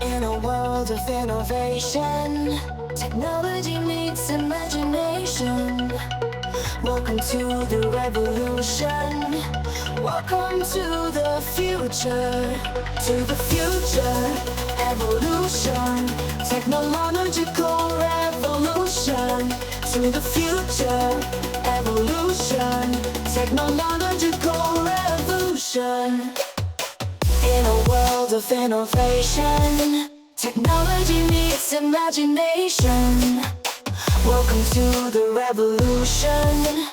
In a world of innovation, technology meets imagination. Welcome to the revolution. Welcome to the future. To the future, evolution. Technological revolution. To the future, evolution. Technological revolution. In a world of innovation, technology meets imagination. Welcome to the revolution.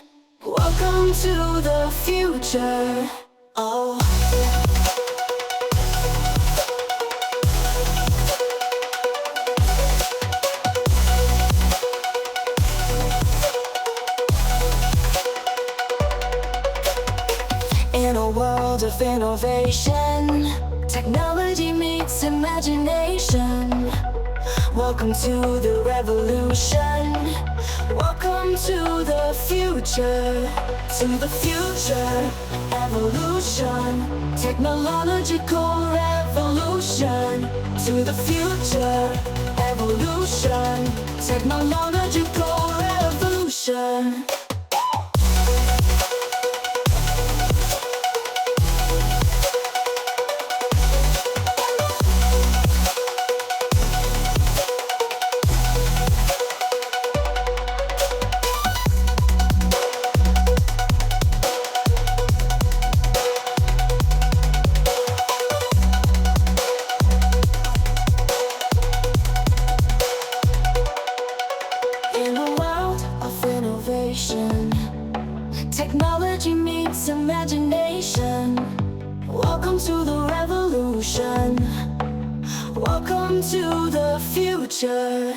Welcome to the future. Oh. In a world of innovation, technology meets imagination. Welcome to the revolution. Welcome to the future. To the future, evolution. Technological revolution. To the future, evolution. Technological revolution. In a world of innovation, technology meets imagination. Welcome to the revolution. Welcome to the future.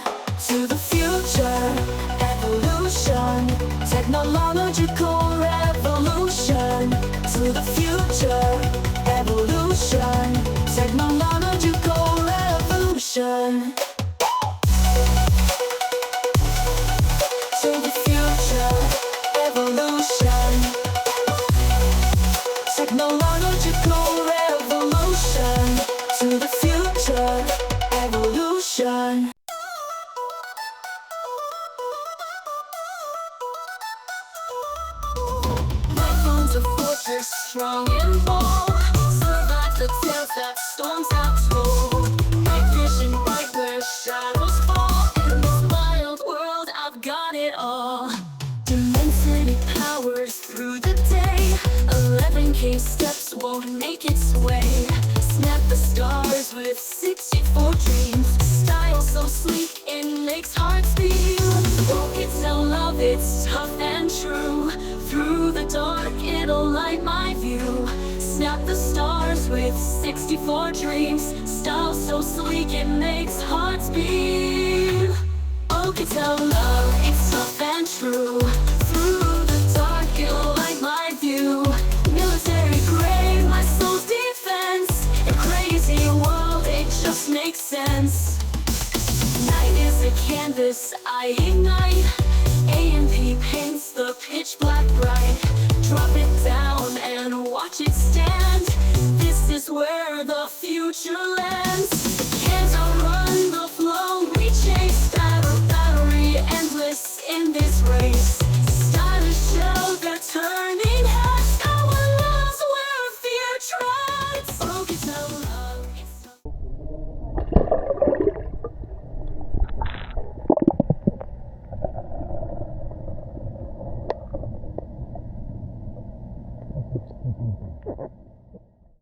To the future, evolution. Technological revolution. To the future, evolution. Technological revolution. To the future, evolution. Technological revolution. To the future, evolution. My phone's a fortress, strong and bold. Survive the tales that storms have told. Night vision bright where shadows fall. In this wild world I've got it all. Dimensity powers through the day. 11K steps won't make its way. Snap the stars with 64 dreams. Style so sleek it makes hearts beat. Oukitel love, it's tough and true. Through the dark it'll light my view. Snap the stars with 64 dreams. Style so sleek it makes hearts beat. Oukitel love, it's tough and true. Through the dark it'll light my view. Military grade, my soul's defense. A crazy world, it just makes sense. Night is a canvas I ignite. AMP paints the pitch black bright. Drop it down and watch it stand. This is where the future lands.